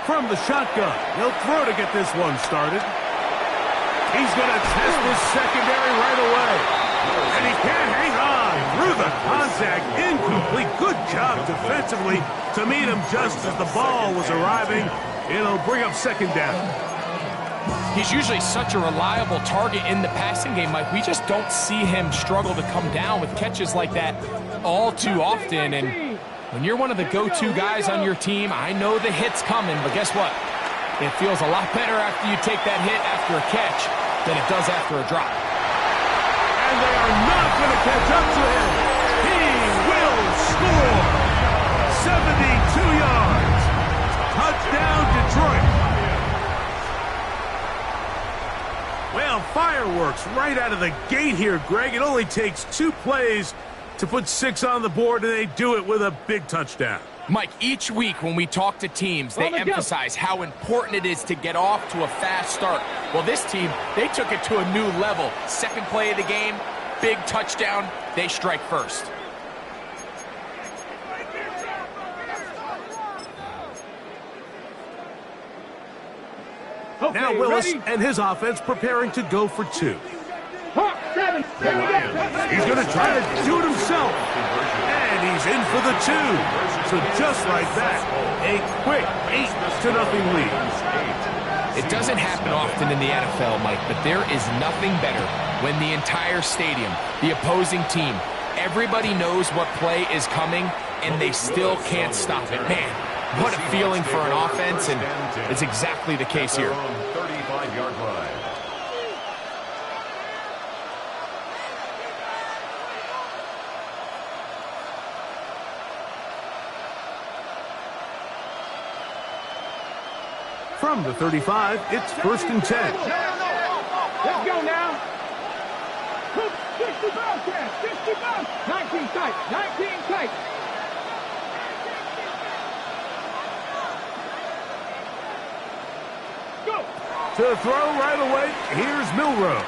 From the shotgun, he'll throw to get this one started. He's going to test this secondary right away. And he can't hang on through the contact. Incomplete. Good job defensively to meet him just as the ball was arriving. It'll bring up second down. He's usually such a reliable target in the passing game, Mike. We just don't see him struggle to come down with catches like that all too often. And when you're one of the go-to guys on your team, I know the hit's coming, but guess what? It feels a lot better after you take that hit after a catch than it does after a drop. And they are not going to catch up to him. He will score. 72 yards. Touchdown, Detroit. Well, fireworks right out of the gate here, Greg. It only takes 2 plays to put 6 on the board, and they do it with a big touchdown. Mike, each week when we talk to teams, they emphasize how important it is to get off to a fast start. Well, this team, they took it to a new level. Second play of the game, big touchdown, they strike first. Okay, now Willis and his offense preparing to go for 2. He's going to try to do it himself. And he's in for the 2. So just like that, a quick 8-0 lead. It doesn't happen often in the NFL, Mike, but there is nothing better when the entire stadium, the opposing team, everybody knows what play is coming, and they still can't stop it. Man, what a feeling for an offense, and it's exactly the case here. 35-yard line. From the 35, it's 1st and 10. Let's go now. 60 Bobcats, 60 Bobcats. 19 tight, 19 tight. Go. To throw right away, here's Milrow.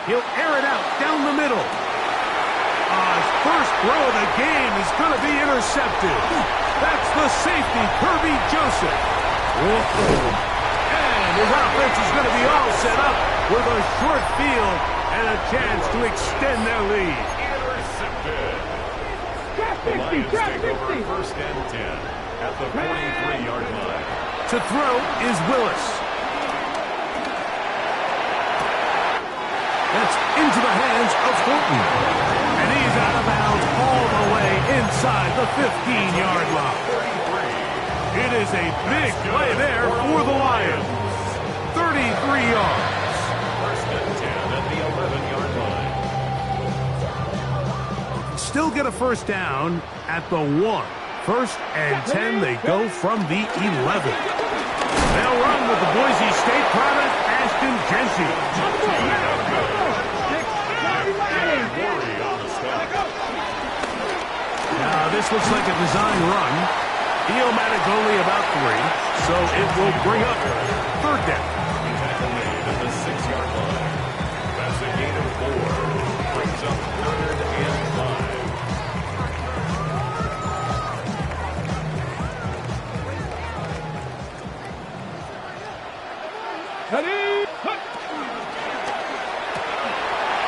He'll air it out down the middle. His first throw of the game is going to be intercepted. That's the safety, Kirby Joseph. And his offense is going to be all set up with a short field and a chance to extend their lead. Intercepted. The Lions take over 1st and 10 at the 43-yard line. To throw is Willis. That's into the hands of Horton. And he's out of bounds all the way inside the 15-yard line. It is a big play there for the Lions. 33 yards. 1st and 10 at the 11-yard line. Still get a first down at the 1. 1st and 10, they go from the 11. They'll run with the Boise State product, Ashton Genty. Now, this looks like a design run. Eel-matic only about 3, so it will bring up 3rd down. Tackle made at the 6-yard line. That's a gain of 4. Brings up 3rd and 5.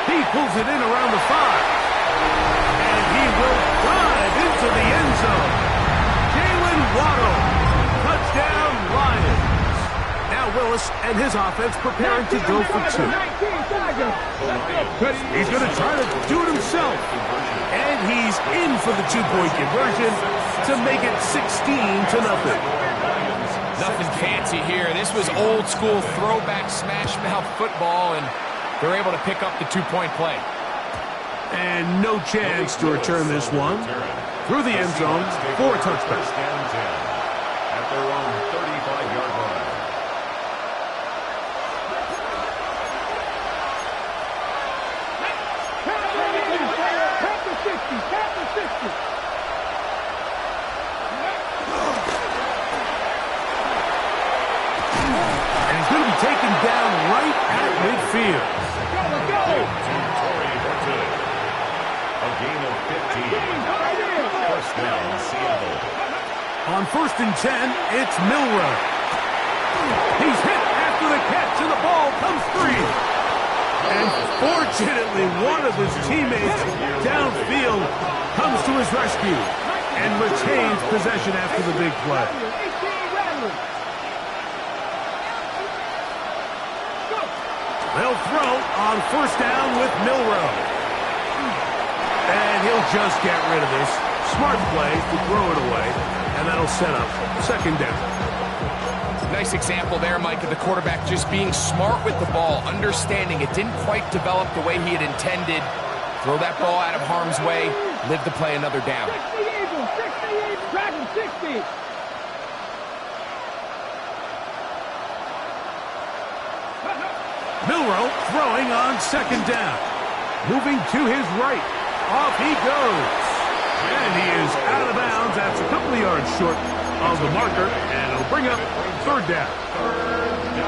He pulls it in around the 5. And he will dive into the end zone. Waddle. Touchdown, Lions. Now Willis and his offense preparing to go for 2. He's going to try to do it himself. And he's in for the 2-point conversion to make it 16-0. Nothing fancy here. This was old school throwback smash mouth football, and they're able to pick up the 2-point play. And no chance to return this one through the end zone for a touchdown. At their own 35-yard line. And he's going to be taken down right at midfield. A gain of 15. First down, first and 10, it's Milroe. He's hit after the catch, and the ball comes free. And fortunately, one of his teammates downfield comes to his rescue and retains possession after the big play. They'll throw on first down with Milroe. And he'll just get rid of this. Smart play to throw it away, and that'll set up second down. Nice example there, Mike, of the quarterback just being smart with the ball, understanding it didn't quite develop the way he had intended. Throw that ball out of harm's way, live to play another down. 60. Milroe throwing on second down. Moving to his right. Off he goes. And he is out of bounds. That's a couple of yards short of the marker, and it'll bring up third down.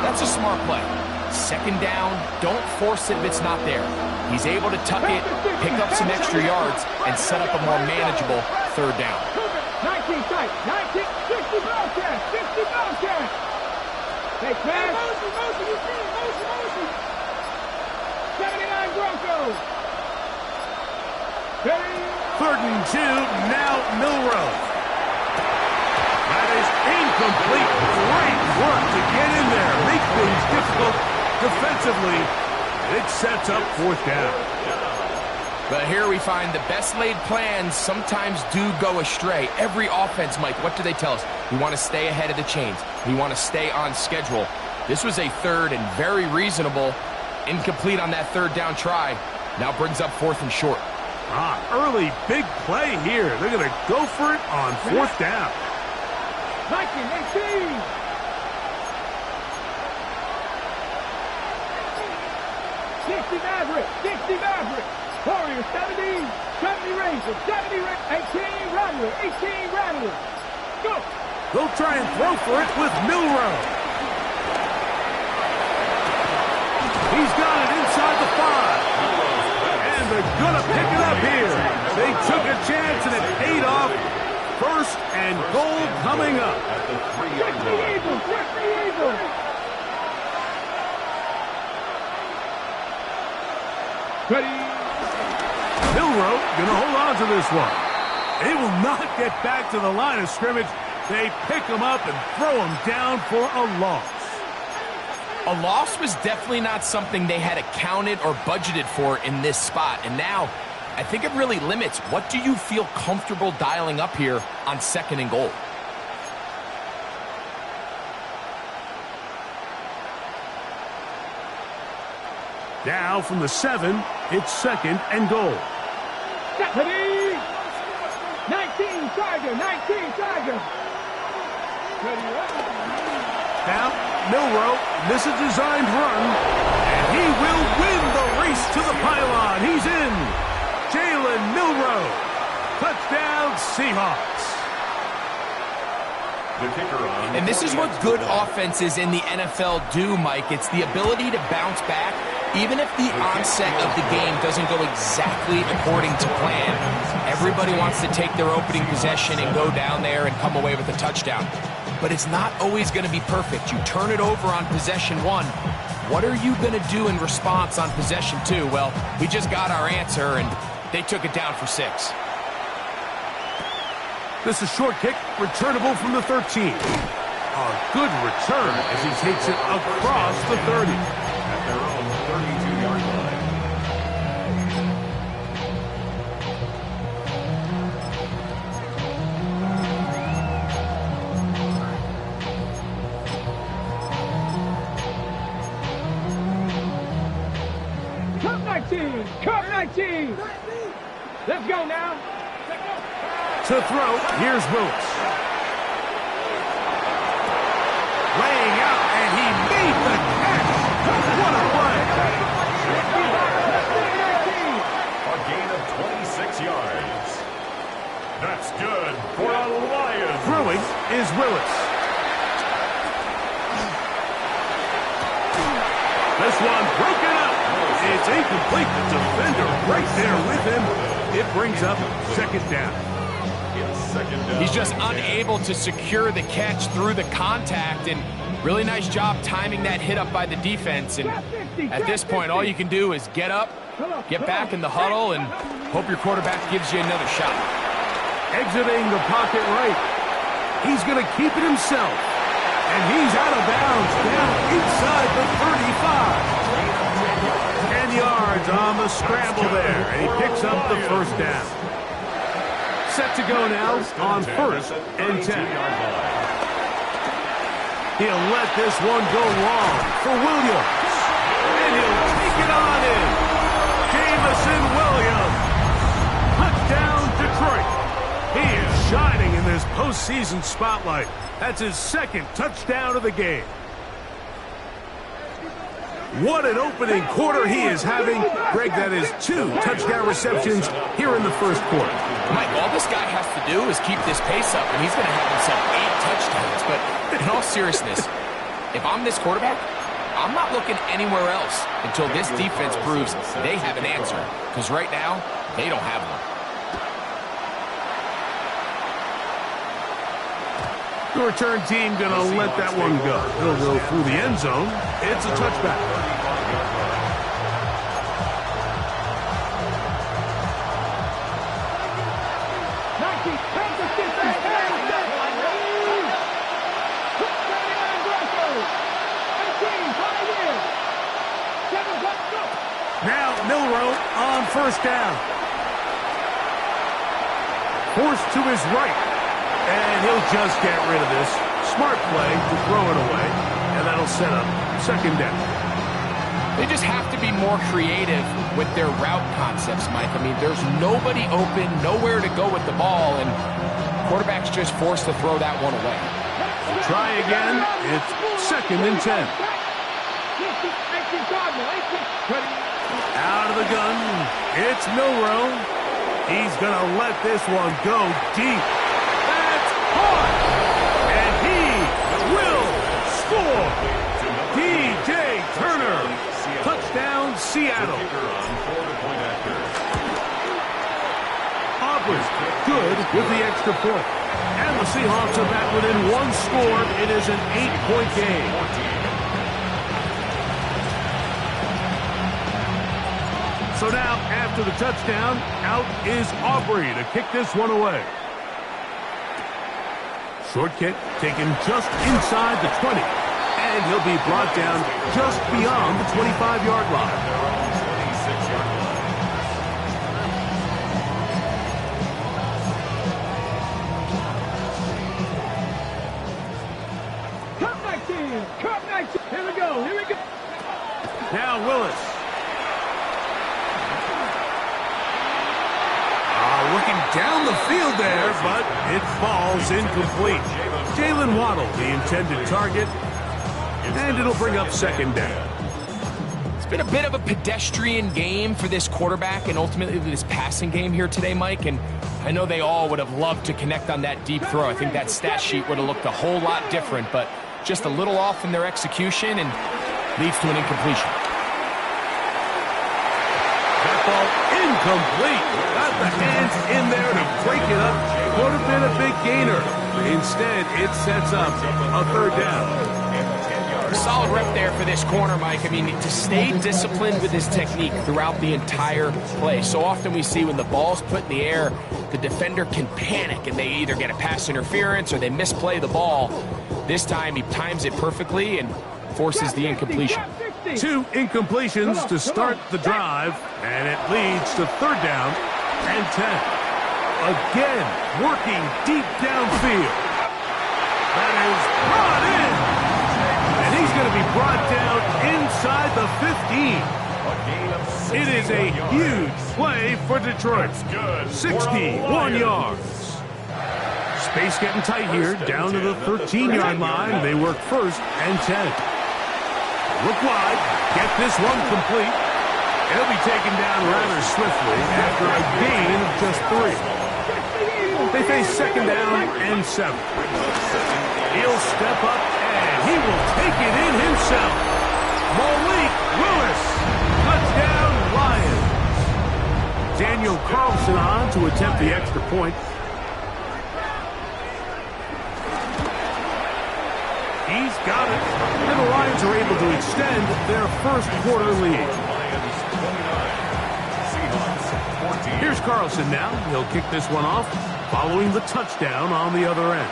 That's a smart play. Second down, don't force it if it's not there. He's able to tuck it, pick up some extra yards, and set up a more manageable third down. 19 tight, 19, 60 Bobcats, 60 Bobcats. Hey, pass. Motion. 79 Broncos. Third and 2, now Milroe. That is incomplete. Great work to get in there. Make things difficult defensively. It sets up fourth down. But here we find the best laid plans sometimes do go astray. Every offense, Mike, what do they tell us? We want to stay ahead of the chains. We want to stay on schedule. This was a third and very reasonable. Incomplete on that third down try. Now brings up fourth and short. Early big play here. They're going to go for it on fourth down. 19, 18. Maverick. Warriors, 70 Rangers, 18 Rattler. Go. They'll try and throw for it with Milroe. He's got it inside the 5. And they're going to pick it up here. They took a chance and it paid off. First and goal coming up. Check the Eagles. Ready. Milroe going to hold on to this one. They will not get back to the line of scrimmage. They pick him up and throw him down for a loss. A loss was definitely not something they had accounted or budgeted for in this spot. And now, I think it really limits. What do you feel comfortable dialing up here on second and goal? Now from the 7, it's second and goal. Ready. 19 Tiger. Now, Milroe, this is a designed run, and he will win the race to the pylon. He's in. Jalen Milroe. Touchdown, Seahawks. The kicker on. And this is what good offenses in the NFL do, Mike. It's the ability to bounce back, even if the onset of the game doesn't go exactly according to plan. Everybody wants to take their opening possession and go down there and come away with a touchdown. But it's not always going to be perfect. You turn it over on possession 1. What are you going to do in response on possession 2? Well, we just got our answer, and they took it down for 6. This is short kick, returnable from the 13. A good return as he takes it across the 30. At their own 32-yard line. Cup 19. Let's go now. To throw, here's Willis. Laying out, and he made the catch. What a play. A gain of 26 yards. That's good for a Lions. Throwing is Willis. This one broken up. It's incomplete. The defender right there with him. It brings up second down. He's just unable to secure the catch through the contact, and really nice job timing that hit up by the defense. And at this point, all you can do is get up, get back in the huddle, and hope your quarterback gives you another shot. Exiting the pocket right. He's going to keep it himself. And he's out of bounds down inside the 35. 10 yards on the scramble there. And he picks up the first down. Set to go now on 1st and 10. He'll let this one go long for Williams. And he'll take it on in. Jamison Williams. Touchdown, Detroit. He is shining in this postseason spotlight. That's his 2nd touchdown of the game. What an opening quarter he is having. Greg, that is 2 touchdown receptions here in the 1st quarter. Mike, all this guy has to do is keep this pace up, and he's going to have himself 8 touchdowns. But in all seriousness, if I'm this quarterback, I'm not looking anywhere else until this defense proves they have an answer. Because right now, they don't have one. The return team going to let that one go. It'll go through the end zone. It's a touchback. Now Milroe on 1st down. Forced to his right. And he'll just get rid of this. Smart play to throw it away. And that'll set up 2nd down. They just have to be more creative with their route concepts, Mike. I mean, there's nobody open, nowhere to go with the ball, and quarterback's just forced to throw that one away. Try again. It's 2nd and 10. Out of the gun. It's Milroe. He's going to let this one go deep. And he will score. DJ Turner. Touchdown, Seattle. Aubrey, good with the extra point. And the Seahawks are back within 1 score. It is an 8-point game. So now, after the touchdown, out is Aubrey to kick this one away. Short kick taken just inside the 20. And he'll be brought down just beyond the 25-yard line. Come back in. Here we go. Now Willis. Looking down the field there, but it falls incomplete. Jalen Waddle, the intended target, and it'll bring up 2nd down. It's been a bit of a pedestrian game for this quarterback and ultimately this passing game here today, Mike, and I know they all would have loved to connect on that deep throw. I think that stat sheet would have looked a whole lot different, but just a little off in their execution and leads to an incompletion. That ball incomplete. Got the hands in there to break it up. Would have been a big gainer. Instead, it sets up a 3rd down. Solid rep there for this corner, Mike. I mean, to stay disciplined with his technique throughout the entire play. So often we see when the ball's put in the air, the defender can panic and they either get a pass interference or they misplay the ball. This time he times it perfectly and forces the incompletion. 2 incompletions to start the drive, and it leads to 3rd down and 10. Again, working deep downfield. That is brought in. And he's going to be brought down inside the 15. It is a huge play for Detroit. 61 yards. Space getting tight here, down to the 13-yard line. They work 1st and 10. Look wide, get this one complete. It'll be taken down rather swiftly after a gain of just 3. They face 2nd down and 7. He'll step up and he will take it in himself. Malik Willis, touchdown Lions. Daniel Carlson on to attempt the extra point. got it. And the Lions are able to extend their first quarter lead. Lions 29, Seahawks 14. Here's Carlson now. He'll kick this one off, following the touchdown on the other end.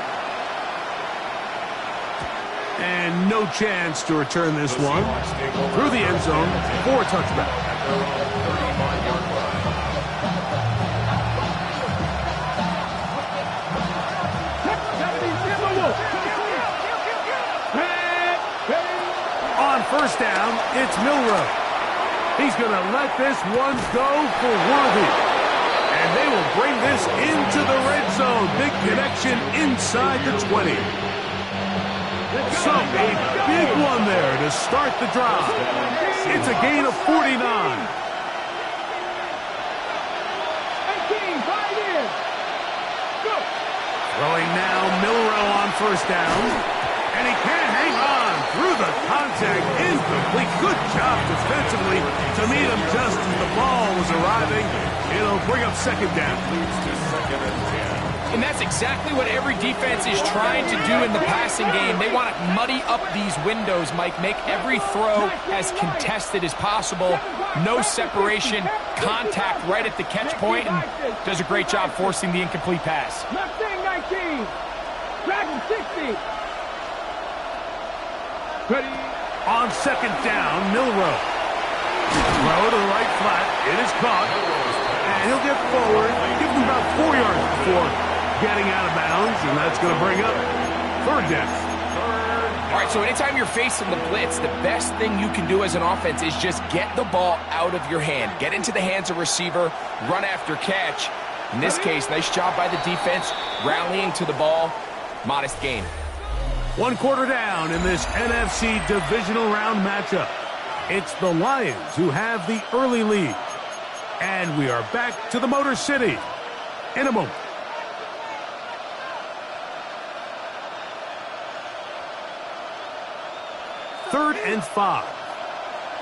And no chance to return this one through the end zone for a touchback. At their own 35-yard line. On first down, it's Milroe. He's going to let this one go for Worthy. And they will bring this into the red zone. Big connection inside the 20. So a big one there to start the drive. It's a gain of 49. Throwing now, Milroe on first down. And he can't hang on through the contact. Incomplete. Good job defensively to meet him just as the ball was arriving. It'll bring up second down. Leads to second and 10. And that's exactly what every defense is trying to do in the passing game. They want to muddy up these windows, Mike, make every throw as contested as possible. No separation, contact right at the catch point, and does a great job forcing the incomplete pass. Mustang 19. Dragon 60. Ready. On second down, Milroe. Throw to the right flat. It is caught. And he'll get forward. Give him about 4 yards before getting out of bounds, and that's going to bring up third down. All right, so anytime you're facing the blitz, the best thing you can do as an offense is just get the ball out of your hand. Get into the hands of receiver, run after catch. In this case, nice job by the defense, rallying to the ball. Modest gain. 1 quarter down in this NFC divisional round matchup. It's the Lions who have the early lead. And we are back to the Motor City in a moment. Third and 5.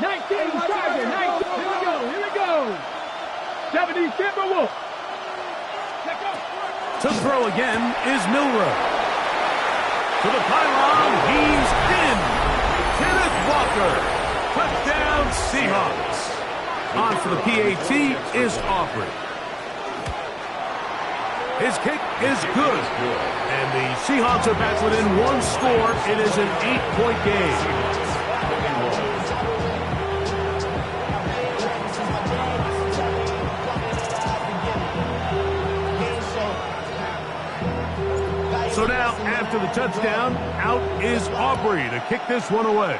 19 Tiger. 19. Here we go. 70 Timberwolf. To throw again is Milroe. To the pylon, he's in. Kenneth Walker. Touchdown Seahawks. On for the PAT is Aubrey. His kick is good. And the Seahawks are back within 1 score. It is an 8-point game. So now, after the touchdown, out is Aubrey to kick this one away.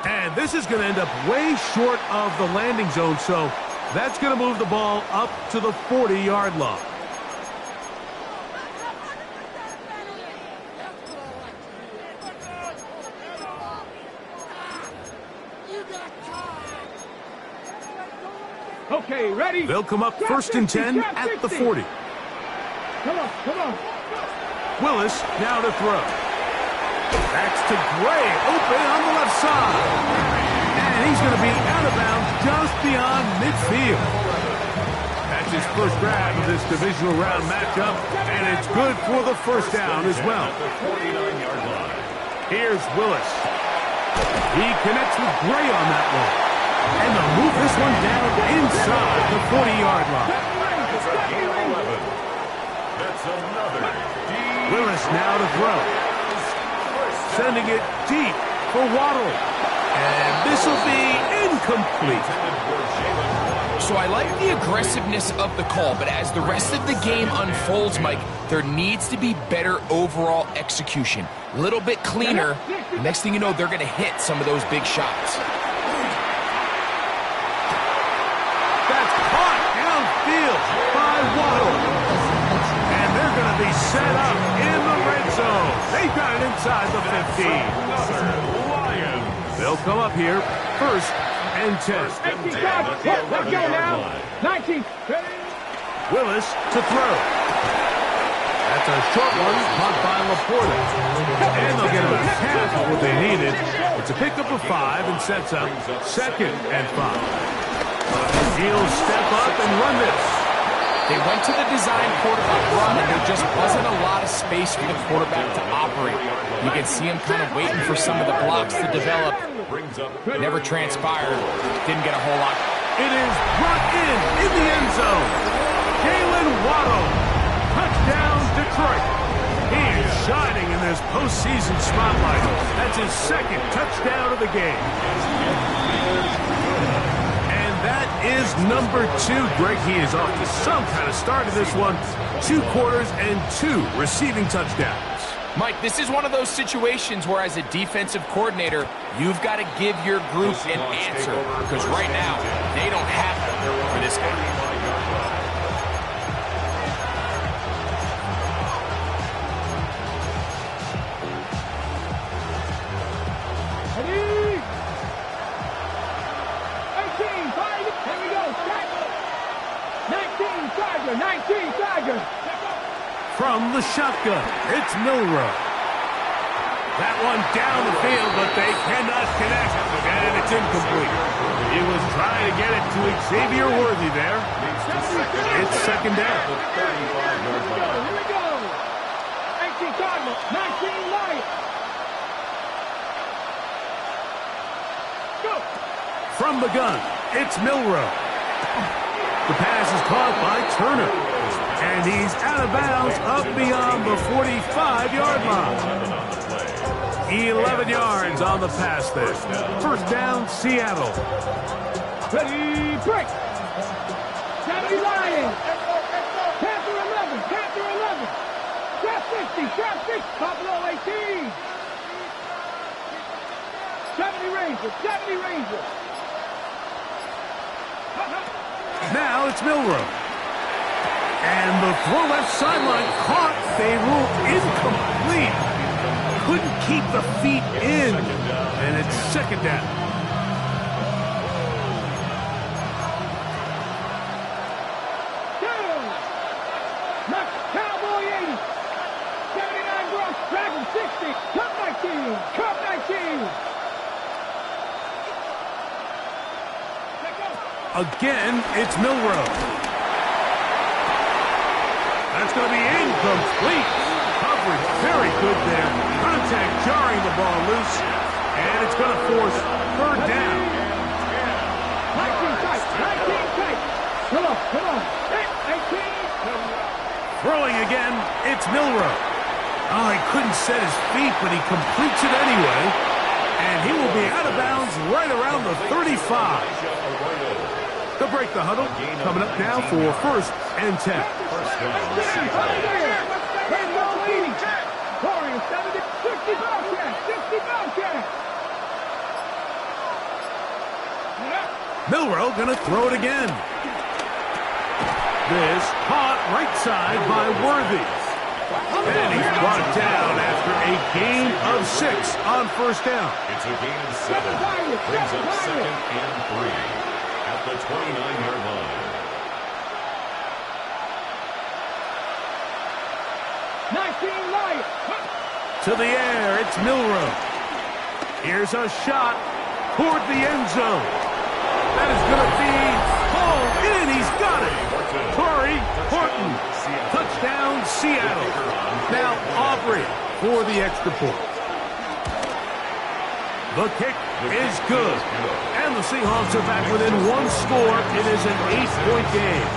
And this is going to end up way short of the landing zone, so that's going to move the ball up to the 40-yard line. Okay, ready? They'll come up first and 10 at the 40. Come on. Willis now to throw. That's to Gray, open on the left side. And he's going to be out of bounds just beyond midfield. That's his first grab of this divisional round matchup, and it's good for the first down as well. Here's Willis. He connects with Gray on that one. And they'll move this one down inside the 40-yard line. It's a gain of 11. That's another. Willis now to throw. Sending it deep for Waddle. And this will be incomplete. So I like the aggressiveness of the call, but as the rest of the game unfolds, Mike, there needs to be better overall execution. A little bit cleaner. Next thing you know, they're going to hit some of those big shots. That's caught downfield by Waddle. And they're going to be set up in the red zone. They've got it inside the 15. Lions. They'll come up here first and 10. 19 shots. Let's go now. 19. Willis to throw. That's a short one caught by Laporta. And they'll get about half of what they needed. It's a pickup of 5 and sets up second and 5. He'll step up and run this. They went to the design quarterback run, and there just wasn't a lot of space for the quarterback to operate. You can see him kind of waiting for some of the blocks to develop. Never transpired. Didn't get a whole lot. It is brought in the end zone. Jalen Waddle. Touchdown, Detroit. He is shining in this postseason spotlight. That's his second touchdown of the game. And that is number 2. Greg, he is off to some kind of start in this one. 2 quarters and 2 receiving touchdowns. Mike, this is one of those situations where as a defensive coordinator, you've got to give your group an answer. Because right now, they don't have it for this guy. From the shotgun, it's Milroe. That one down the field, but they cannot connect, and it's incomplete. He was trying to get it to Xavier Worthy there. It's second down. Here we go. 18 Cardinals, 19 Lions. Go. From the gun, it's Milroe. The pass is caught by Turner. And he's out of bounds up beyond the 45-yard line. 11 yards on the pass there. First down, Seattle. Ready, break. 70 Lions. Panther 11, Panther 11. Trap 60, trap 60. Buffalo 18. 70 Rangers, 70 Rangers. Now it's Milroe. And the throw left sideline caught. They rule incomplete. Couldn't keep the feet in. And it's second down. Cowboy 80. 79 Bronx. Dragon 60. Cup 19. Cup 19. Again, it's Milroe. That's going to be incomplete. Coverage very good there. Contact jarring the ball loose. And it's going to force third down. 19 tight. 19 tight. Come on. 18. Throwing again, it's Milroe. Oh, he couldn't set his feet, but he completes it anyway. And he will be out of bounds right around the 35. To break the huddle, coming up now for first and 10. Milroe gonna throw it again. This caught right side by Worthy. And he's brought down after a gain of 6 on first down. It's a gain of 7. Brings up second and 3 at the 29-yard line. 19 Lions. To the air, it's Milroe. Here's a shot toward the end zone. That is going to be hauled in. He's got it. Torrey Horton. Touchdown, Seattle. Now Aubrey for the extra point. The kick is good. And the Seahawks are back within 1 score. It is an 8-point game.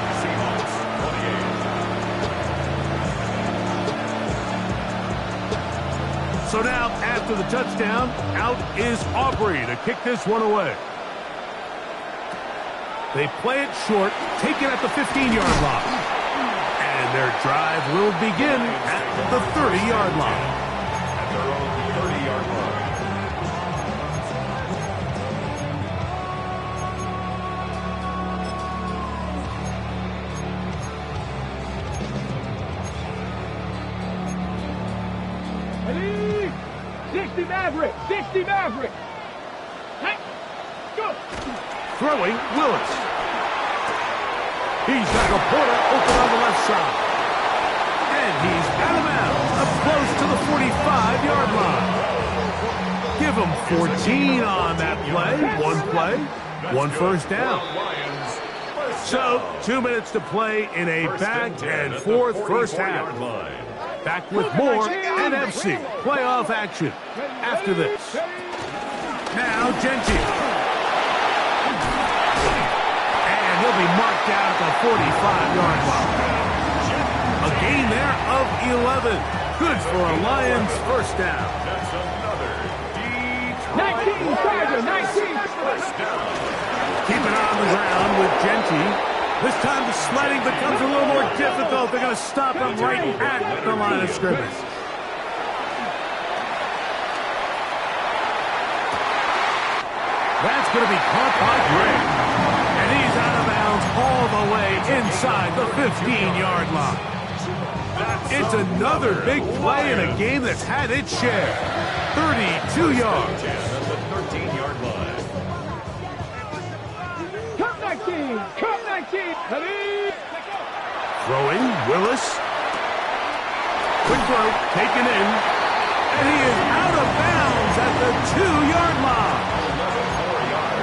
So now, after the touchdown, out is Aubrey to kick this one away. They play it short, take it at the 15-yard line. And their drive will begin at the 30-yard line. At their own 30-yard line. Ready? 60 Maverick. 60 Maverick. Hey, go. Throwing, Willis. He's got Laporta open on the left side. And he's out of bounds, up close to the 45-yard line. Give him 14 on that play. 1 play, 1 first down. So, 2 minutes to play in a back-and-forth first half. Back with more NFC playoff action after this. Now, Getsum. And he'll be marked down at the 45-yard line. A gain there of 11. Good for a Lions first down. That's another 19, Tiger, 19. Keep it on the ground with Getsum. This time the sledding becomes a little more difficult. They're going to stop him right at the line of scrimmage. That's going to be caught by Gray. And he's out of bounds all the way inside the 15-yard line. It's another big play in a game that's had its share. 32 yards. At the 13-yard line. Cup 19, Cup 19. Ready? Throwing, Willis. Quick throw, taken in. And he is out of bounds at the 2-yard line.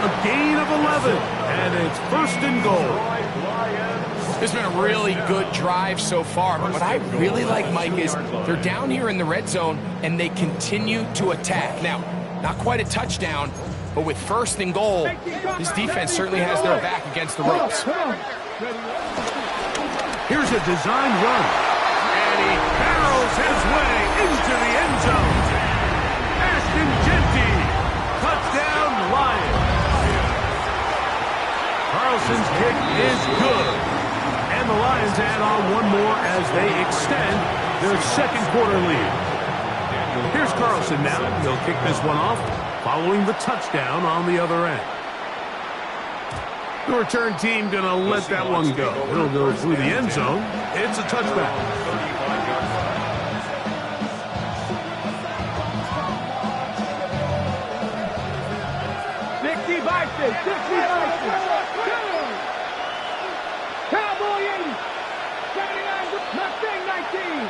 A gain of 11, and it's first and goal. It's been a really good drive so far, but what I really like, Mike, is they're down here in the red zone, and they continue to attack. Now, not quite a touchdown, but with first and goal, this defense certainly has their back against the ropes. Here's a designed run, and he barrels his way into the end zone. Ashton Jeanty, touchdown Lions. Carlson's kick is good. And the Lions add on one more as they extend their second quarter lead. Here's Carlson now. He'll kick this one off following the touchdown on the other end. The return team going to let that one go. It'll go through the end zone. It's a touchback. 60 Vikings, 60 Vikings. Cowboy 80. 79, Mustang 19.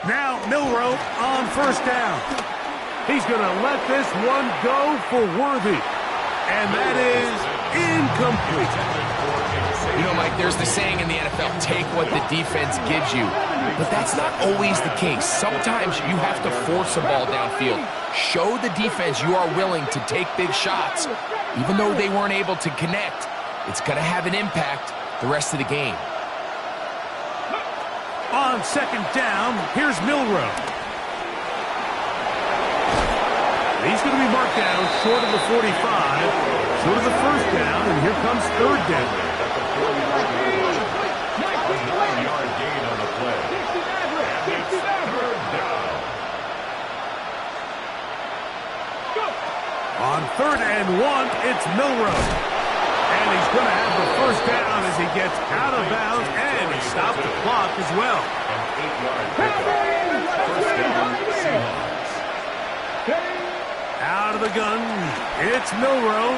Now Milroe on first down. He's going to let this one go for Worthy. And that is incomplete. You know, Mike, there's the saying in the NFL, take what the defense gives you. But that's not always the case. Sometimes you have to force a ball downfield. Show the defense you are willing to take big shots. Even though they weren't able to connect, it's going to have an impact the rest of the game. On second down, here's Milroe. He's going to be marked down short of the 45, short of the first down, and here comes third down. 9-yard gain on the play. And it's third down. On 3rd and 1, it's Milroe. And he's going to have the first down as he gets out of bounds, and he stopped the clock as well. An 8-yard pickup. First down, Seahawks. Out of the gun, it's Milroe.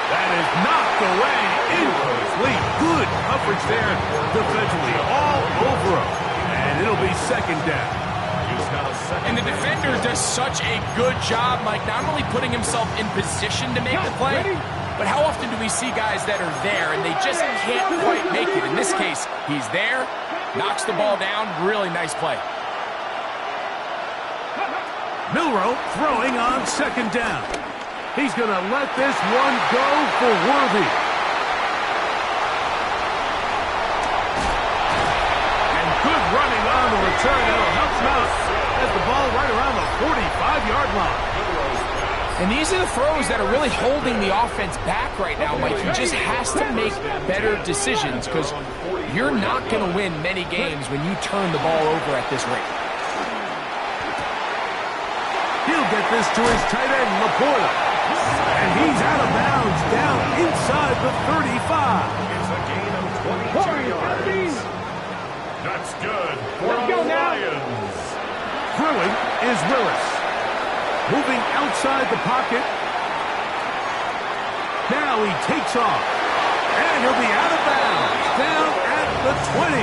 That is knocked away, incomplete. Good coverage there defensively, all over him. And it'll be second down. He's got a second. And the defender does such a good job, Mike, not only putting himself in position to make the play, but how often do we see guys that are there and they just can't quite make it? In this case, he's there, knocks the ball down, really nice play. Milroe throwing on second down. He's going to let this one go for Worthy. And good running on the return. That'll help him out as the ball right around the 45-yard line. And these are the throws that are really holding the offense back right now, Mike. He just has to make better decisions because you're not going to win many games when you turn the ball over at this rate. He'll get this to his tight end, Laporta. And he's out of bounds down inside the 35. It's a gain of 22 yards. That's good for the Lions. Throwing is Willis. Moving outside the pocket. Now he takes off. And he'll be out of bounds down at the 20.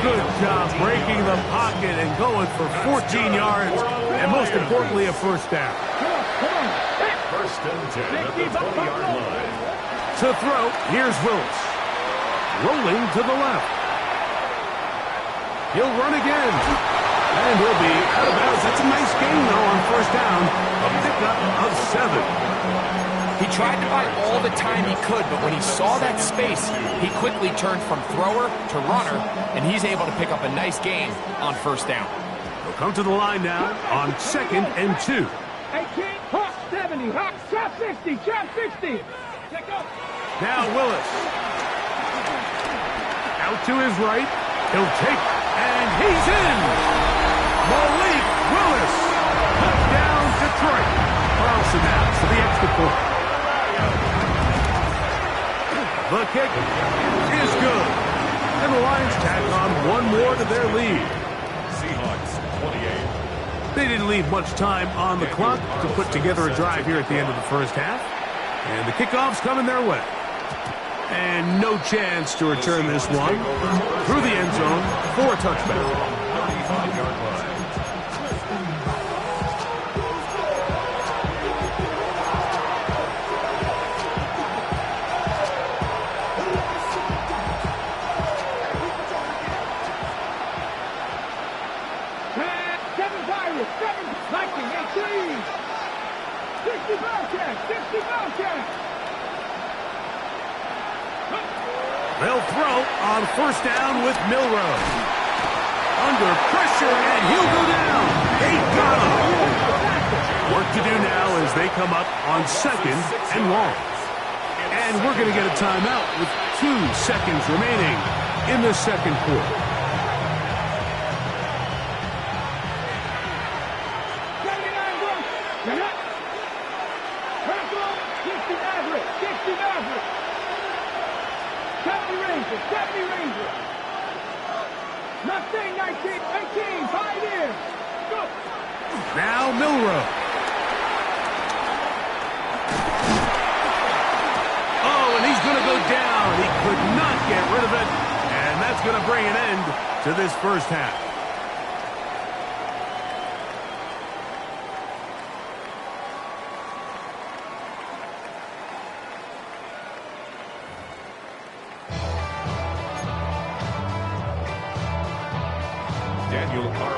Good job breaking the pocket and going for 14 yards, and most importantly, a first down. First and 10 at the 20-yard line. To throw, here's Willis. Rolling to the left. He'll run again. And he'll be out of bounds. That's a nice gain, though, on first down. A pickup of 7. He tried to buy all the time he could, but when he saw that space, he quickly turned from thrower to runner, and he's able to pick up a nice gain on first down. He'll come to the line now on 2nd and 2. 18, hop 70, hop, trap 60, trap 60. Now Willis. Out to his right. He'll take, and he's in. Malik Willis. Touchdown Detroit. Carlson now to the extra point. The kick is good. And the Lions tack on one more to their lead. Seahawks 28. They didn't leave much time on the clock to put together a drive here at the end of the first half. And the kickoff's coming their way. And no chance to return this one through the end zone for a touchback. 35-yard line. They'll throw on first down with Milrow. Under pressure, and he'll go down. They got him. Work to do now as they come up on 2nd and long. And we're going to get a timeout with 2 seconds remaining in the second quarter. Now Milrow. Oh, and he's going to go down. He could not get rid of it. And that's going to bring an end to this first half.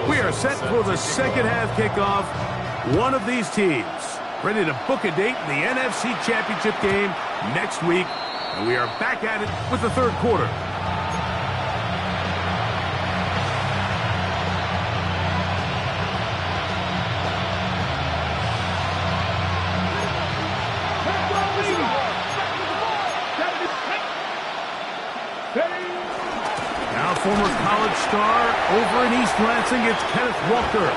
We are set for the second half kickoff. One of these teams ready to book a date in the NFC Championship game next week. And we are back at it with the third quarter. Now former college star over in East Lansing, it's Kenneth Walker.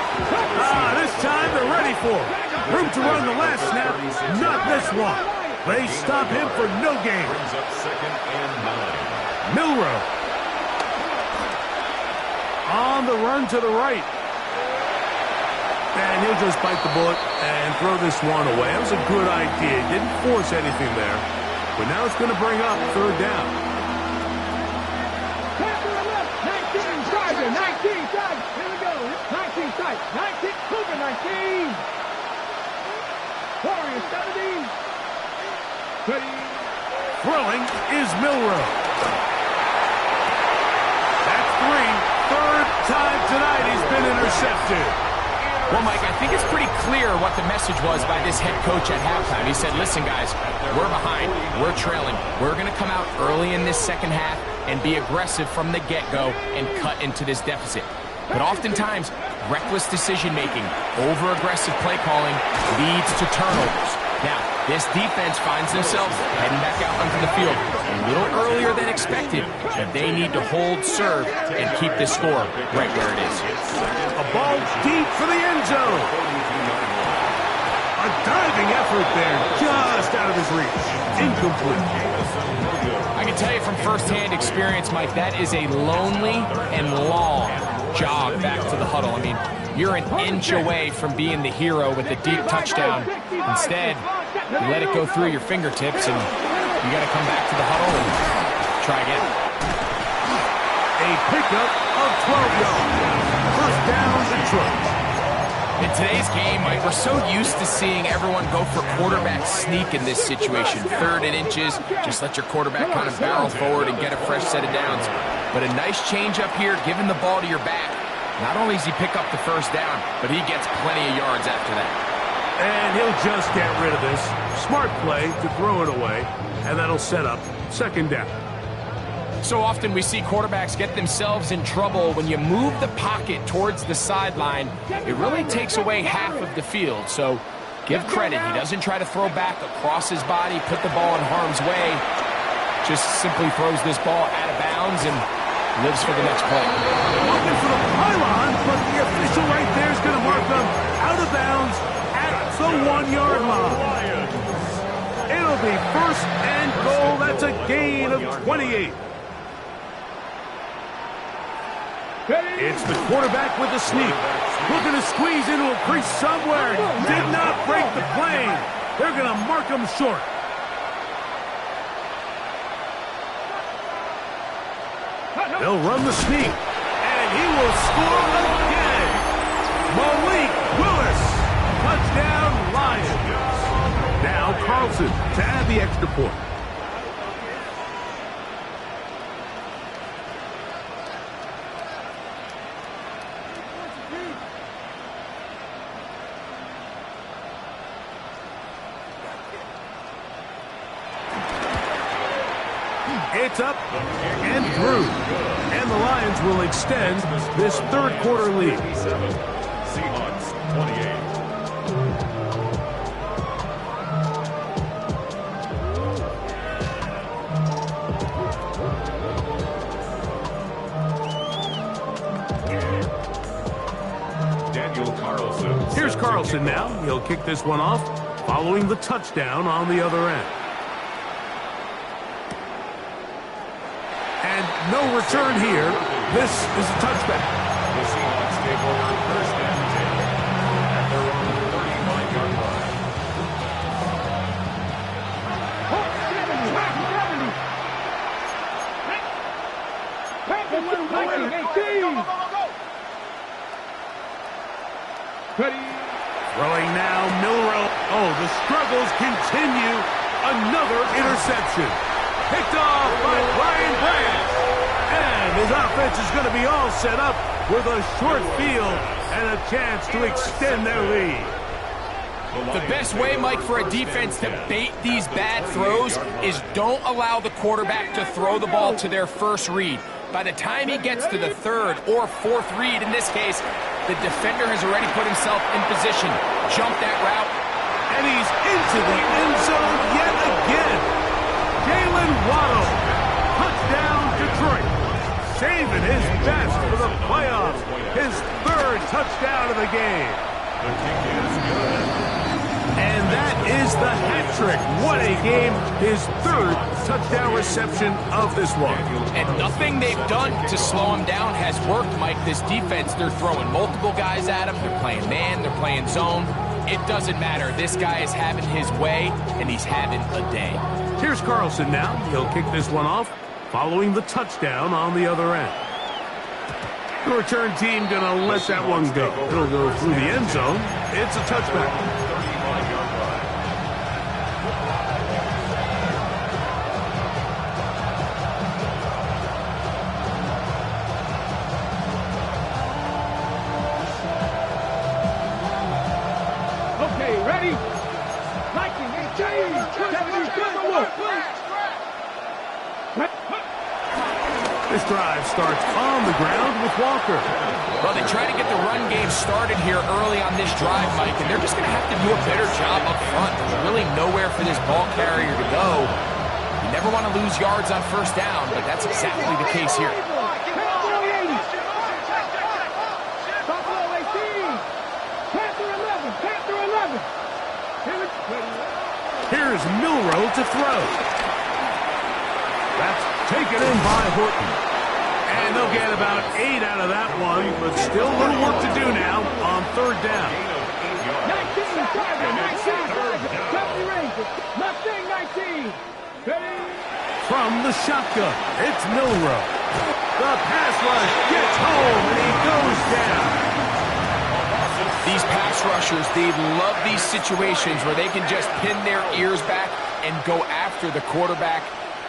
This time they're ready for it. Room to run the last snap, not this one. They stop him for no gain. Brings up 2nd and 9. Milrow. On the run to the right. And he'll just bite the bullet and throw this one away. That was a good idea. Didn't force anything there. But now it's going to bring up third down. 19 tight. Here we go. 19 tight. 19. Cougar 19. Warriors 17. Throwing is Milrow. That's 3. Third time tonight he's been intercepted. Well, Mike, I think it's pretty clear what the message was by this head coach at halftime. He said, listen, guys, we're behind. We're trailing. We're going to come out early in this second half and be aggressive from the get-go and cut into this deficit. But oftentimes, reckless decision-making, over-aggressive play calling leads to turnovers. Now, this defense finds themselves heading back out onto the field a little earlier than expected, but they need to hold serve and keep this score right where it is. A ball deep for the end zone. A diving effort there, just out of his reach. Incomplete. I can tell you from firsthand experience, Mike, that is a lonely and long jog back to the huddle. I mean, you're an inch away from being the hero with a deep touchdown. Instead, you let it go through your fingertips, and you got to come back to the huddle and try again. a pickup of 12 yards. First down, Detroit. In today's game, Mike, we're so used to seeing everyone go for quarterback sneak in this situation. 3rd and inches, just let your quarterback kind of barrel forward and get a fresh set of downs. But a nice change up here, giving the ball to your back. Not only does he pick up the first down, but he gets plenty of yards after that. And he'll just get rid of this. Smart play to throw it away, and that'll set up 2nd down. So often we see quarterbacks get themselves in trouble when you move the pocket towards the sideline. It really takes away half of the field. So give credit. He doesn't try to throw back across his body, put the ball in harm's way. Just simply throws this ball out of bounds and lives for the next play. Looking for the pylon, but the official right there is going to mark them out of bounds at the 1-yard line. It'll be 1st and goal. That's a gain of 28. It's the quarterback with the sneak. Looking to squeeze into a crease somewhere. Did not break the plane. They're going to mark him short. They'll run the sneak. And he will score again. Malik Willis. Touchdown, Lions. Now Carlson to add the extra point. It's up and through. And the Lions will extend this 3rd quarter lead. Seahawks 28. Daniel Carlson. Here's Carlson now. He'll kick this one off following the touchdown on the other end. No return here. This is a touchback. The Seahawks take over 1st and 10 at their own 35-yard line. Throwing now, Milrow. Oh, the struggles continue. Another interception. Picked off by Brian Branch. And his offense is going to be all set up with a short field and a chance to extend their lead. The best way, Mike, for a defense to bait these bad throws is don't allow the quarterback to throw the ball to their first read. By the time he gets to the 3rd or 4th read, in this case, the defender has already put himself in position. Jump that route. And he's into the end zone yet again. Jalen Waddle. Touchdown, Detroit. Saving his best for the playoffs. His 3rd touchdown of the game. The kick is good. And that is the hat trick. What a game. His 3rd touchdown reception of this one. And nothing they've done to slow him down has worked, Mike. This defense, they're throwing multiple guys at him. They're playing man. They're playing zone. It doesn't matter. This guy is having his way, and he's having a day. Here's Carlson now. He'll kick this one off following the touchdown on the other end. The return team going to let that one go. It'll go through the end zone. It's a touchback. 35-yard line. Okay, ready? 19, 18, 70, This drive starts on the ground with Walker. Well, they try to get the run game started here early on this drive, Mike, and they're just going to have to do a better job up front. There's really nowhere for this ball carrier to go. You never want to lose yards on 1st down, but that's exactly the case here. Here's Milrow to throw. That's taken in by Horton. And they'll get about 8 out of that one, but still a little work to do now on 3rd down. 19. From the shotgun, it's Milrow. The pass rush gets home, and he goes down. These pass rushers, they love these situations where they can just pin their ears back and go after the quarterback.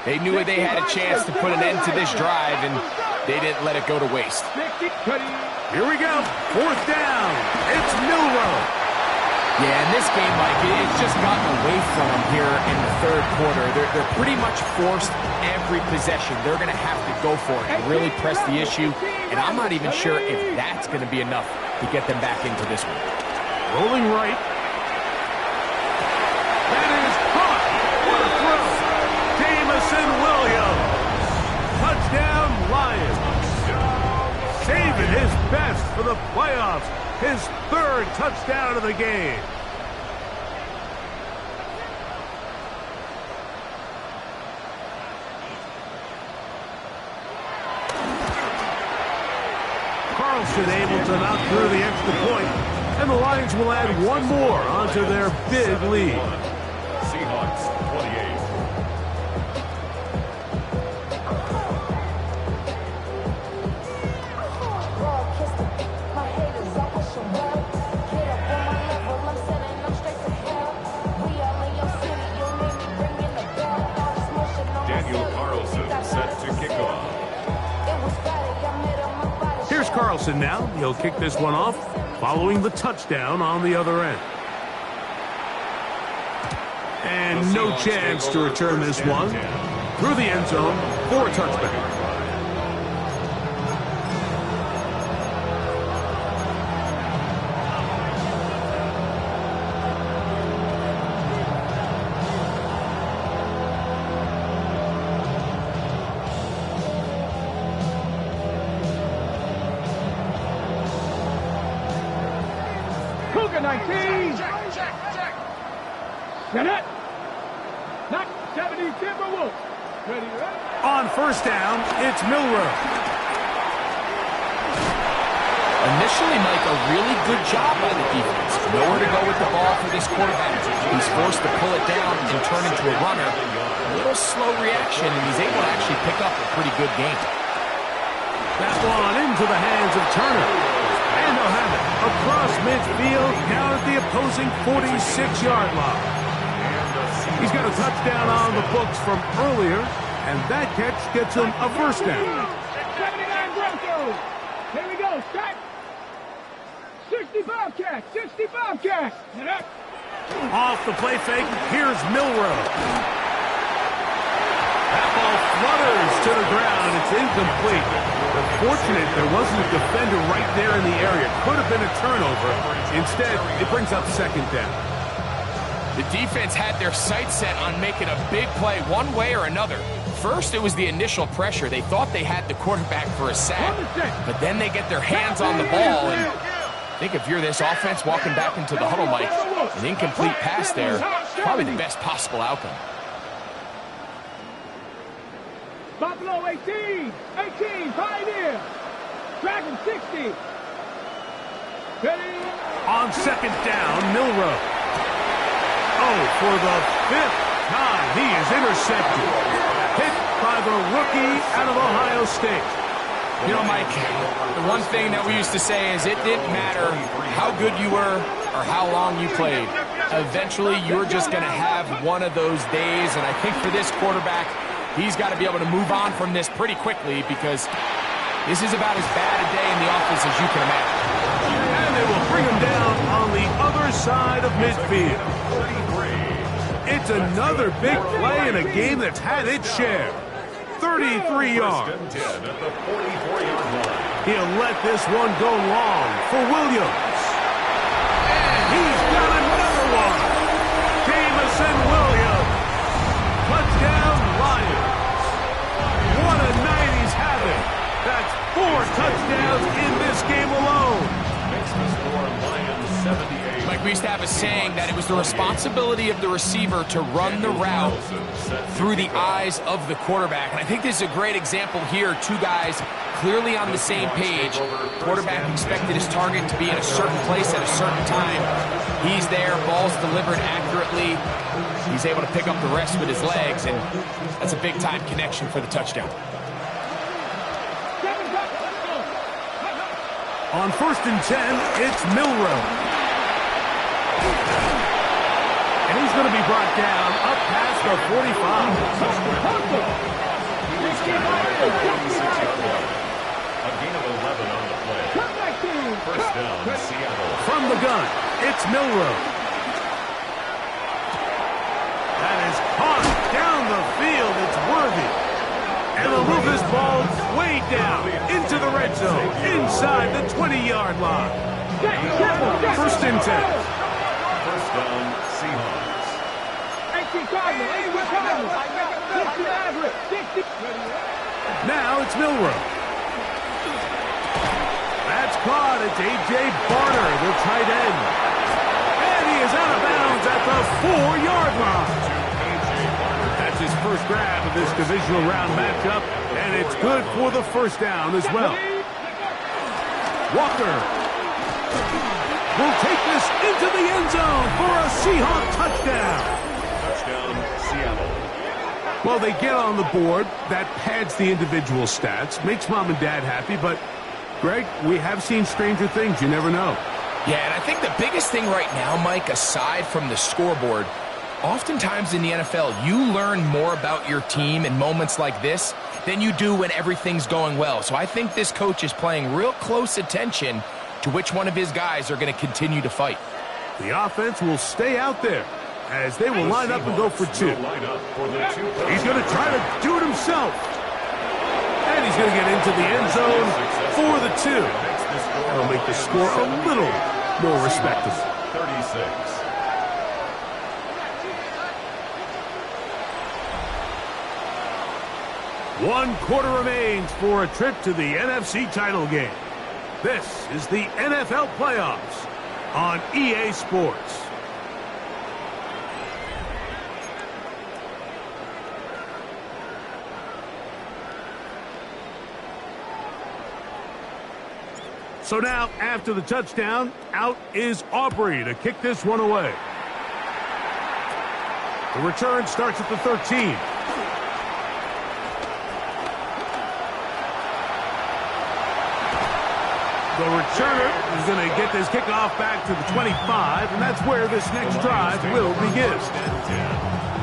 They knew they had a chance to put an end to this drive, and they didn't let it go to waste. Here we go. 4th down. It's Milroe. Yeah, in this game, Mike, it's just gotten away from them here in the 3rd quarter. They're pretty much forced every possession. They're going to have to go for it and really press the issue, and I'm not even sure if that's going to be enough to get them back into this one. Rolling right. That is caught. What a throw. Jamison Williams. Touchdown, Lions. Saving his best for the playoffs. His 3rd touchdown of the game. Carlson able to knock through the extra point, and the Lions will add one more onto their big lead. Seahawks 28. Here's Carlson now. He'll kick this one off, following the touchdown on the other end. And no chance to return this one. Through the end zone for a touchback. Cougar 19. Set it. Knock 70 Timberwolves. Ready, ready. On 1st down, it's Milroe. Initially, Mike, a really good job by the defense. Nowhere to go with the ball for this quarterback. He's forced to pull it down and turn into a runner. A little slow reaction, and he's able to actually pick up a pretty good game. That one into the hands of Turner. And they'll have it across midfield, down at the opposing 46-yard line. He's got a touchdown on the books from earlier, and that catch gets him a 1st down. 79 Broncos. Here we go. Strike. 65 catch. 65 catch. Off the play fake, here's Milroe. That ball flutters to the ground. It's incomplete. They're fortunate there wasn't a defender right there in the area. Could have been a turnover. Instead, it brings up 2nd down. The defense had their sights set on making a big play one way or another. First, it was the initial pressure. They thought they had the quarterback for a sack, but then they get their hands on the ball, and I think if you're this offense walking back into the huddle, Mike, an incomplete pass there, probably the best possible outcome. Buffalo 18. 18. Pioneer. Dragon 60. Ready. On 2nd down, Milroe. Oh, for the 5th time, he is intercepted. Hit by the rookie out of Ohio State. You know, Mike, the one thing that we used to say is it didn't matter how good you were or how long you played. Eventually, you're just going to have one of those days, and I think for this quarterback, he's got to be able to move on from this pretty quickly because this is about as bad a day in the office as you can imagine. And they will bring him down on the other side of midfield. It's another big play in a game that's had its share. 33 yards. He'll let this one go long for Williams. And he's got another one. Jamison Williams. Touchdown, Lions. What a night he's having. That's 4 touchdowns in this game alone. Makes the score Lions 78. Mike, we used to have a saying that it was the responsibility of the receiver to run the route through the eyes of the quarterback. And I think this is a great example here. 2 guys clearly on the same page. Quarterback expected his target to be in a certain place at a certain time. He's there, ball's delivered accurately. He's able to pick up the rest with his legs, and that's a big-time connection for the touchdown. On 1st and 10, it's Milrow. And he's going to be brought down up past the 45. A gain of 11 on the play. First down, Seattle. From the gun, it's Milrow. That is caught down the field. It's Worthy. And they'll move this ball way down into the red zone, inside the 20-yard line. 1st and 10. First down, Seahawks. Now it's Milrow. That's caught. It's A.J. Barner, the tight end. And he is out of bounds at the 4-yard line. That's his first grab of this divisional round matchup, and it's good for the first down as well. Walker will take this into the end zone for a Seahawk touchdown. Touchdown, Seattle. Well, they get on the board. That pads the individual stats, makes mom and dad happy, but Greg, we have seen stranger things. You never know. Yeah, and I think the biggest thing right now, Mike, aside from the scoreboard, oftentimes in the NFL, you learn more about your team in moments like this than you do when everything's going well. So I think this coach is paying real close attention to which one of his guys are going to continue to fight. The offense will stay out there as they will line up and go for two. He's going to try to do it himself. And he's going to get into the end zone for the two. That'll make the score a little more respectable. 36. One quarter remains for a trip to the NFC title game. This is the NFL playoffs on EA Sports. So now, after the touchdown, out is Aubrey to kick this one away. The return starts at the 13. The returner is going to get this kickoff back to the 25, and that's where this next drive will begin.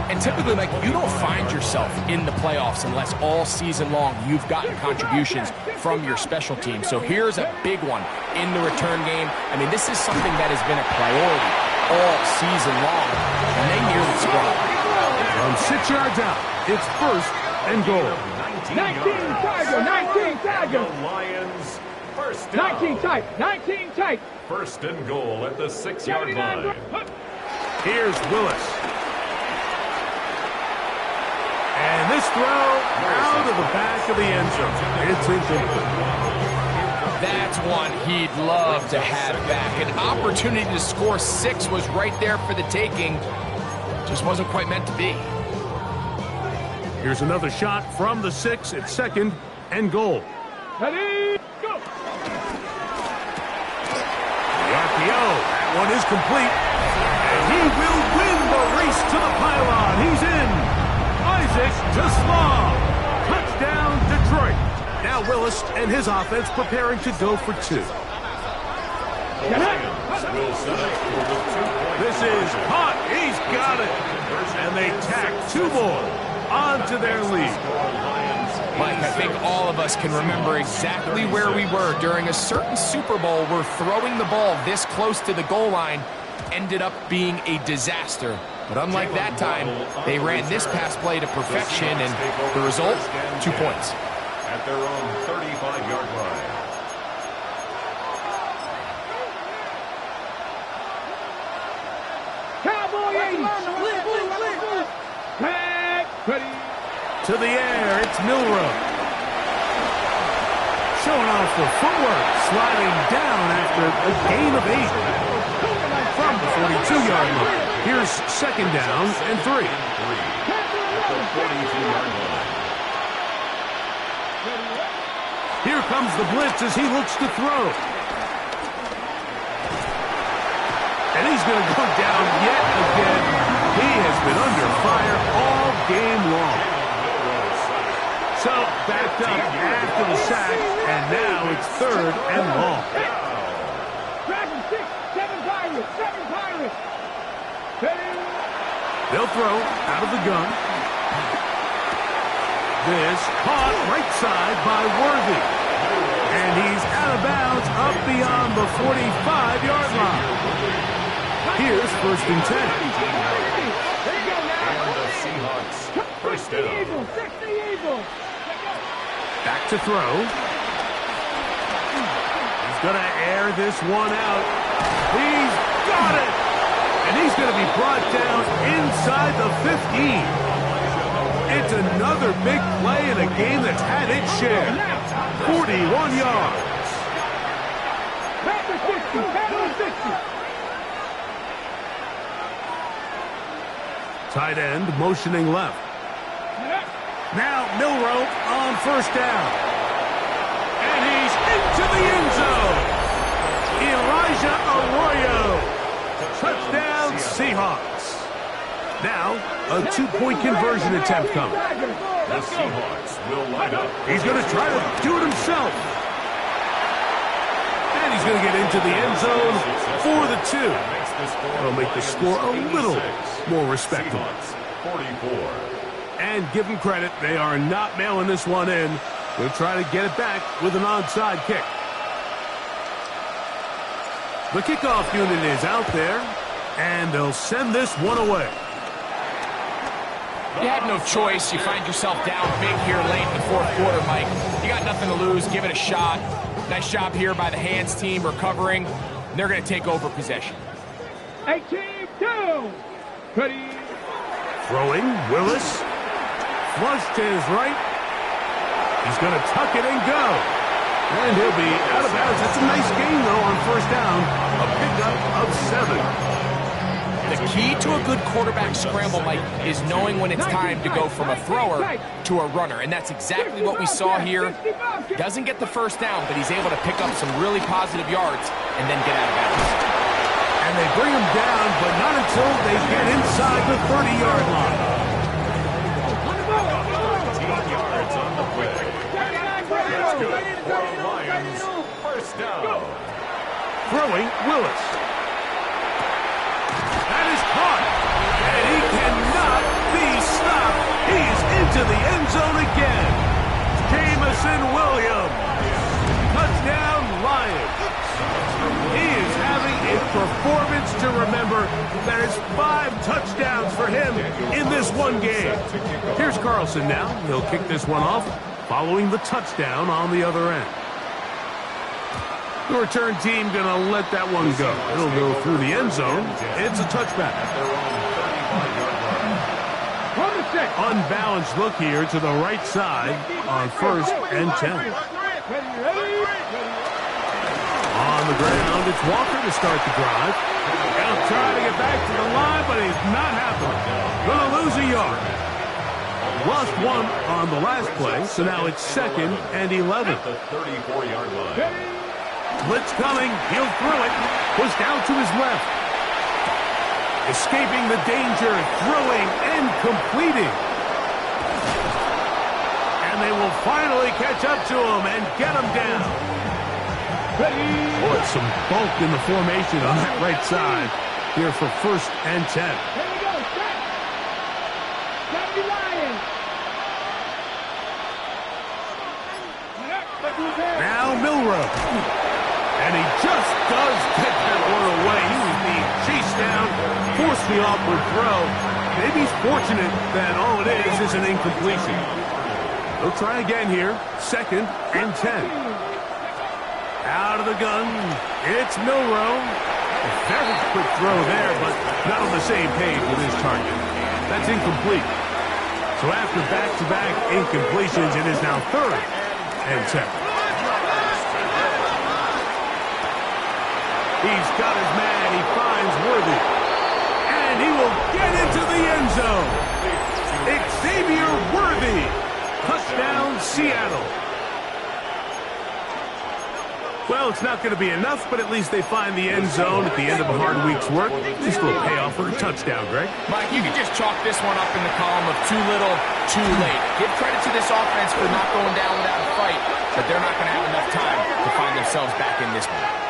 And typically, Mike, you don't find yourself in the playoffs unless all season long you've gotten contributions from your special team. So here's a big one in the return game. I mean, this is something that has been a priority all season long, and they nearly scored. From 6 yards out, it's 1st and goal. 19 Tiger, 19 Tiger. The Lions, first down. 19 tight, 19 tight. First and goal at the 6-yard line. Here's Willis. And this throw out of the back of the end zone. It's incomplete. That's one he'd love to have back. An opportunity to score 6 was right there for the taking. Just wasn't quite meant to be. Here's another shot from the 6 at 2nd and goal. Ready, go. The RPO, that one is complete. And he will win the race to the pylon. He's in. Isaac to Slaw. Touchdown, Detroit. Now Willis and his offense preparing to go for 2. The Lions will set up for the 2-point. This is hot. He's got it. And they tack 2 more onto their lead. Mike, I think all of us can remember exactly where we were during a certain Super Bowl where throwing the ball this close to the goal line ended up being a disaster. But unlike that time, they ran this pass play to perfection, and the result, 2 points. At their own 35-yard line. Cowboy 80. Tag, ready. To the air, it's Milrow. Showing off the footwork, sliding down after a gain of 8. From the 42-yard line. Here's 2nd down and 3. At the 42-yard line. Here comes the blitz as he looks to throw. And he's going to go down yet again. He has been under fire all game long. So, backed up after the sack, and now it's 3rd and long. Dragon 6, 7 Pirates, 7 Pirates. They'll throw out of the gun. This caught right side by Worthy. And he's out of bounds up beyond the 45-yard line. Here's 1st and 10. And the Seahawks first down. Back to throw. He's going to air this one out. He's got it! And he's going to be brought down inside the 15. It's another big play in a game that's had its share. 41 yards. Tight end motioning left. Now Milroe on 1st down. And he's into the end zone. Elijah Arroyo. Touchdown Seahawks. Now a 2-point conversion attempt coming. The Seahawks will line up. He's going to try to do it himself. And he's going to get into the end zone for the 2. That'll make the score a little more respectable. 44. And give them credit, they are not mailing this one in. They'll try to get it back with an onside kick. The kickoff unit is out there, and they'll send this one away. You had no choice. You find yourself down big here late in the 4th quarter, Mike. You got nothing to lose. Give it a shot. Nice job here by the hands team recovering. They're going to take over possession. 18-2. Ready. Throwing, Willis. Flush to his right. He's going to tuck it and go. And he'll be out of bounds. That's a nice gain, though, on 1st down. A pickup of 7. The key to a good quarterback scramble, Mike, is knowing when it's time to go from a thrower to a runner. And that's exactly what we saw here. Doesn't get the 1st down, but he's able to pick up some really positive yards and then get out of bounds. And they bring him down, but not until they get inside the 30-yard line. 15 yards on the play. That's good for Lions. 1st down. Throwing, Willis. That is caught. And he cannot be stopped. He is into the end zone again. Jamison Williams. Touchdown, Lions. He is having a performance to remember. That is 5 touchdowns for him in this one game. Here's Carlson now. He'll kick this one off, following the touchdown on the other end. The return team going to let that one go. It'll go through the end zone. It's a touchback. Unbalanced look here to the right side on 1st and 10. On the ground, it's Walker to start the drive. He'll try to get back to the line, but he's not happening. Going to lose a yard. Lost 1 on the last play, so now it's 2nd and 11. At the 34-yard line. Blitz coming. He'll throw it. Pushed out to his left. Escaping the danger. Throwing and completing. And they will finally catch up to him and get him down. Boy, some bulk in the formation on that right side here for 1st and 10. Here we go, set. Got Lions. Now Milroe. And he just does get that one away. He was being chased down, forced the awkward throw. Maybe he's fortunate that all it is an incompletion. He'll try again here. 2nd and 10. Out of the gun. It's Milroe. A very quick throw there, but not on the same page with his target. That's incomplete. So after back-to-back incompletions, it is now 3rd and 10. He's got his man. He finds Worthy. And he will get into the end zone. Xavier Worthy. Touchdown, Seattle. Well, it's not going to be enough, but at least they find the end zone at the end of a hard week's work. Just a little payoff for a touchdown, Greg. Mike, you can just chalk this one up in the column of too little, too late. Give credit to this offense for not going down without a fight, but they're not going to have enough time to find themselves back in this one.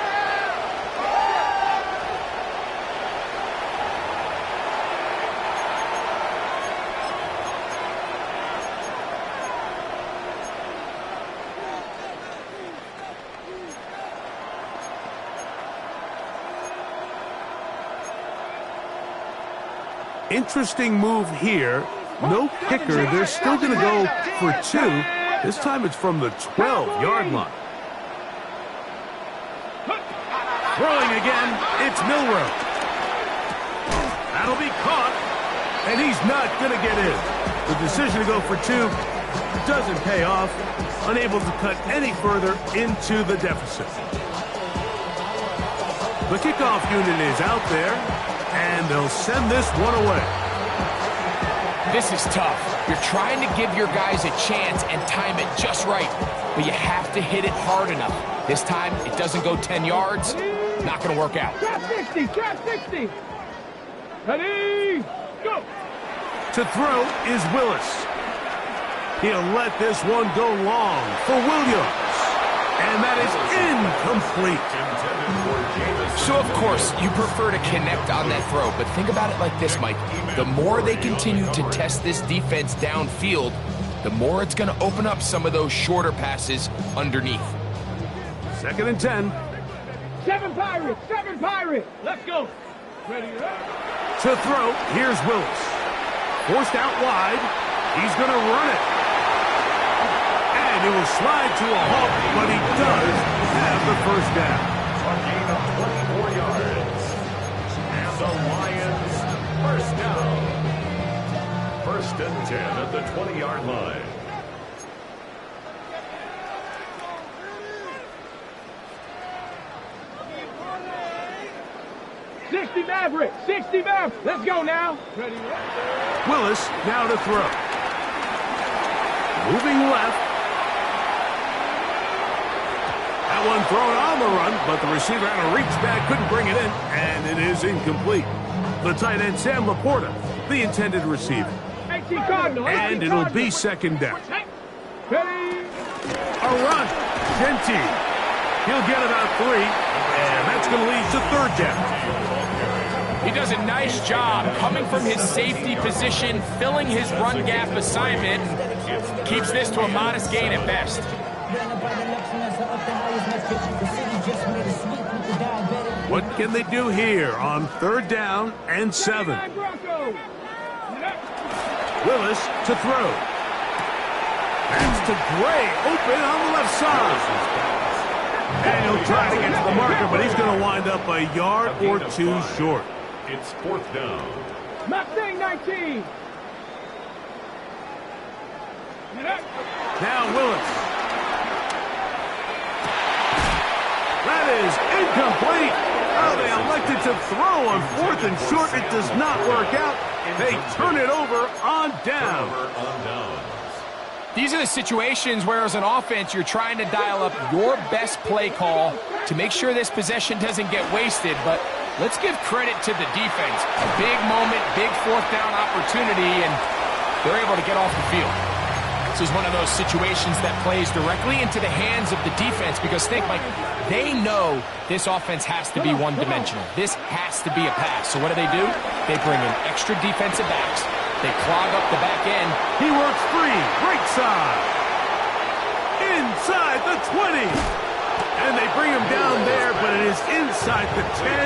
Interesting move here. No kicker. They're still going to go for 2. This time it's from the 12-yard line. Throwing again. It's Milrow. That'll be caught. And he's not going to get in. The decision to go for 2 doesn't pay off. Unable to cut any further into the deficit. The kickoff unit is out there. And they'll send this one away. This is tough. You're trying to give your guys a chance and time it just right, but you have to hit it hard enough. This time, it doesn't go 10 yards. Not going to work out. Trap 60, trap 60. Ready, go. To throw is Willis. He'll let this one go long for Williams. And that is incomplete. So, of course, you prefer to connect on that throw, but think about it like this, Mike. The more they continue to test this defense downfield, the more it's going to open up some of those shorter passes underneath. 2nd and 10. 7 Pirates, 7 Pirates. Let's go. Ready, To throw, here's Willis. Forced out wide. He's going to run it. And it will slide to a halt, but he does have the first down. A gain of 24 yards. And the Lions first down. 1st and 10 at the 20-yard line. Maverick, 60 Maverick. Let's go now. Ready, Willis now to throw. Moving left. That one thrown on the run, but the receiver had to reach back, couldn't bring it in, and it is incomplete. The tight end, Sam Laporta, the intended receiver. And it'll be 2nd down. A run. Genty. He'll get about 3, and that's going to lead to 3rd down. He does a nice job coming from his safety position, filling his run gap assignment, keeps this to a modest gain at best. What can they do here on 3rd down and 7? Willis to throw. That's to Gray, open on the left side. And he'll try to get to the marker, but he's going to wind up a yard or 2 short. It's 4th down. Mustang 19. Now Willis. That is incomplete. Oh, they elected to throw on 4th and short. It does not work out. They turn it over on down. These are the situations where, as an offense, you're trying to dial up your best play call to make sure this possession doesn't get wasted, but let's give credit to the defense. A big moment, big 4th down opportunity, and they're able to get off the field. This is one of those situations that plays directly into the hands of the defense because, think, Mike, they know this offense has to be one-dimensional. This has to be a pass. So what do? They bring in extra defensive backs. They clog up the back end. He works free, right side. Inside the 20. And they bring him down there, but it is inside the 10.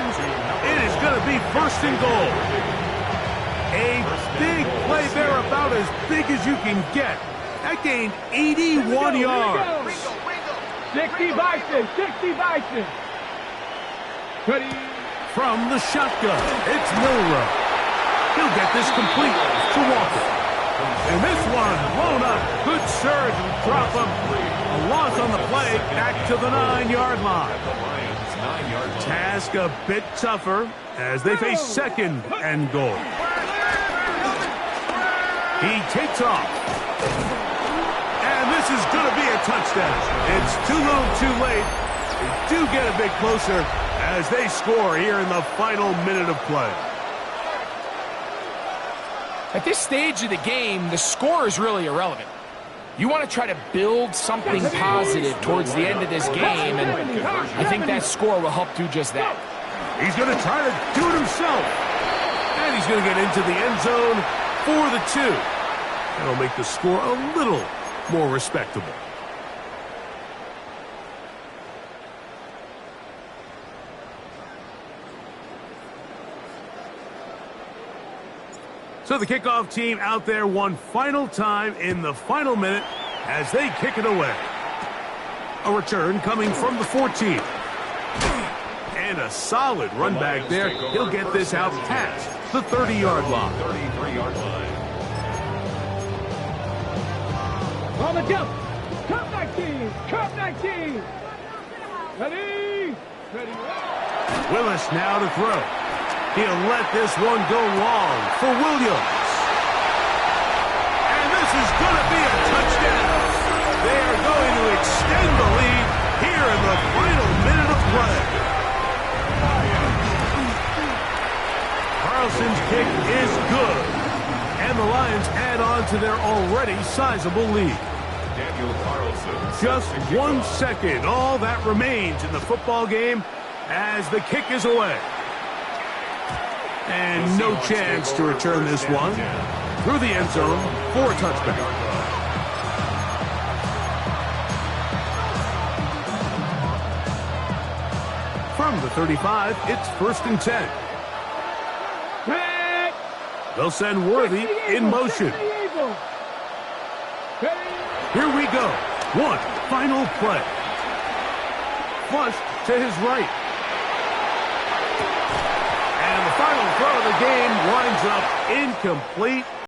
It is going to be 1st and goal. A big play there, about as big as you can get. That gained 81 yards. 60 Bison, 60 Bison. Ready. From the shotgun, it's Milrow. He'll get this complete to Walker. And this one blown up. Good surge and drop him. A loss on the play, back to the 9-yard line. Task a bit tougher as they face 2nd and goal. He takes off. And this is going to be a touchdown. It's too little too late. They do get a bit closer as they score here in the final minute of play. At this stage of the game, the score is really irrelevant. You want to try to build something positive towards the end of this game, and I think that score will help do just that. He's going to try to do it himself. And he's going to get into the end zone for the 2. That'll make the score a little more respectable. So the kickoff team out there one final time in the final minute as they kick it away. A return coming from the 14. And a solid run back there. He'll get this out past the 30-yard line. 33-yard line. On the jump. Cup 19. Cup 19. Ready. Ready. Willis now to throw. He'll let this one go long for Williams. And this is going to be a touchdown. They are going to extend the lead here in the final minute of play. Carlson's kick is good. And the Lions add on to their already sizable lead. Daniel Carlson. Just 1 second, all that remains in the football game as the kick is away. And no chance to return this one through the end zone for a touchback. From the 35, it's 1st and 10. They'll send Worthy in motion. Here we go. One final play. Flush to his right. And the final throw of the game winds up incomplete.